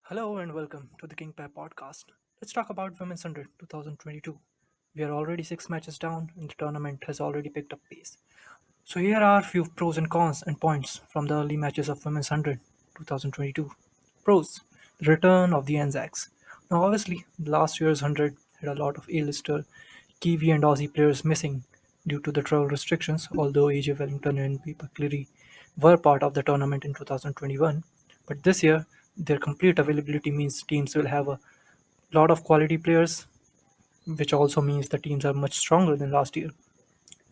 Hello and welcome to the King Pair podcast. Let's talk about Women's 100 2022. We are already 6 matches down and the tournament has already picked up pace. So here are a few pros and cons and points from the early matches of Women's 100 2022. Pros: the return of the Anzacs. Now obviously the last year's 100 had a lot of A-lister Kiwi and Aussie players missing due to the travel restrictions, although AJ Wellington and Pippa Cleary were part of the tournament in 2021. But this year, their complete availability means teams will have a lot of quality players, which also means the teams are much stronger than last year,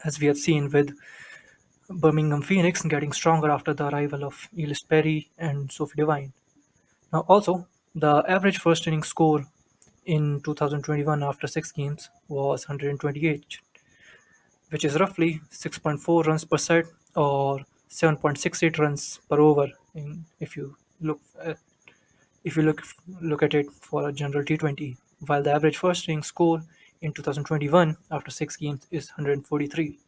as we have seen with Birmingham Phoenix getting stronger after the arrival of Elis Perry and Sophie Devine. Now, also, the average first inning score in 2021 after 6 games was 128, which is roughly 6.4 runs per set or 7.68 runs per over. If you look at, if you look at it for a general T20, while the average first inning score in 2021 after 6 games is 143,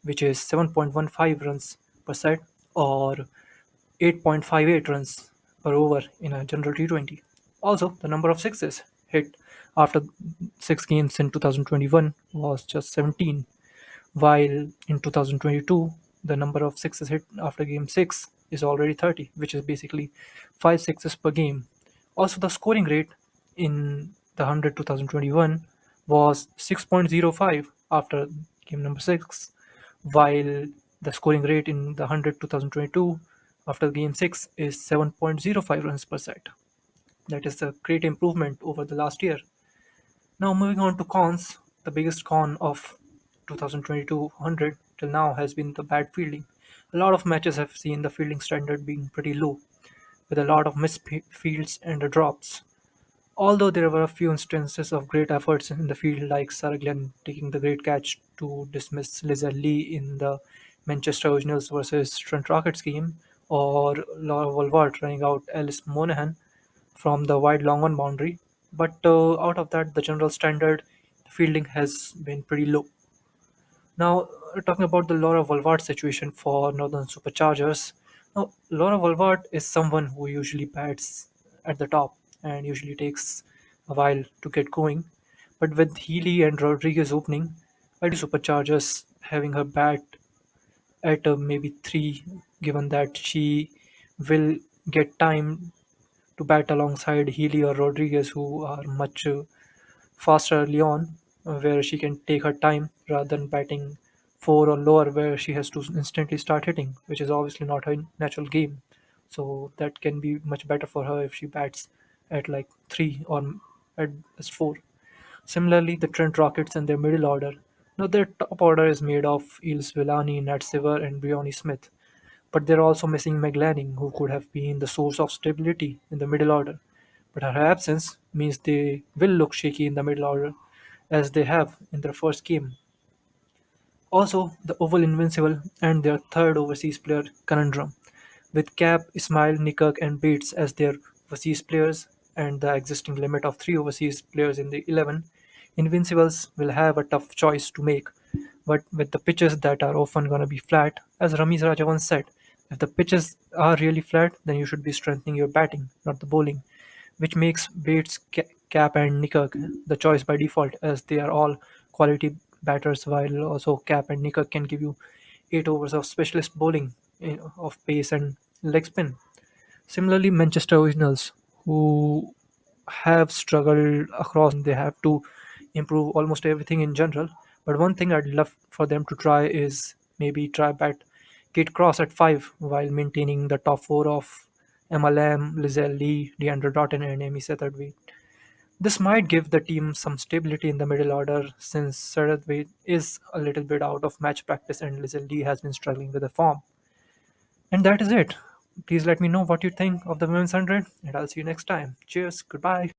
which is 7.15 runs per set or 8.58 runs per over in a general T20. Also, the number of sixes hit after 6 games in 2021 was just 17, while in 2022 the number of sixes hit after game 6 is already 30, which is basically 5 sixes per game. Also, the scoring rate in the 100 2021 was 6.05 after game number 6, while the scoring rate in the 100 2022 after game 6 is 7.05 runs per set. That is a great improvement over the last year. Now, moving on to cons, the biggest con of 2022 100 till now has been the bad fielding. A lot of matches have seen the fielding standard being pretty low, with a lot of missed fields and drops. Although there were a few instances of great efforts in the field, like Sarah Glenn taking the great catch to dismiss Lizelle Lee in the Manchester Originals versus Trent Rockets game, or Laura Vulvard running out Alice Monahan from the wide long on boundary. But out of that, the general standard fielding has been pretty low. Now, talking about the Laura Vulvard situation for Northern Superchargers. Now, Laura Vulvard is someone who usually bats at the top and usually takes a while to get going. But with Healy and Rodriguez opening, I do Superchargers having her bat at maybe 3, given that she will get time to bat alongside Healy or Rodriguez, who are much faster early on, where she can take her time rather than batting 4 or lower, where she has to instantly start hitting, which is obviously not her natural game. So that can be much better for her if she bats at like 3 or at best 4. Similarly, the Trent Rockets and their middle order. Now, their top order is made of Eels Villani, Nat Siver, and Briony Smith. But they're also missing Meg Lanning, who could have been the source of stability in the middle order. But her absence means they will look shaky in the middle order, as they have in their first game. Also, the Oval Invincible and their third overseas player conundrum, with Cap, Ismail, Nikak, and Bates as their overseas players, and the existing limit of 3 overseas players in the 11. Invincibles will have a tough choice to make, but with the pitches that are often going to be flat, as Ramiz Raja once said, if the pitches are really flat, then you should be strengthening your batting, not the bowling, which makes Bates, Cap, and Nikak the choice by default, as they are all quality batters, while also Cap and Nikak can give you 8 overs of specialist bowling of pace and leg spin. Similarly, Manchester Originals, who have struggled across, they have to improve almost everything in general. But one thing I'd love for them to try is maybe try bat Kate Cross at 5 while maintaining the top 4 of Emma Lamb, Lizelle Lee, Deandra Doughton, and Amy Satterthwaite. This might give the team some stability in the middle order since Satterthwaite is a little bit out of match practice and Lizelle Lee has been struggling with the form. And that is it. Please let me know what you think of the Women's 100, and I'll see you next time. Cheers, goodbye.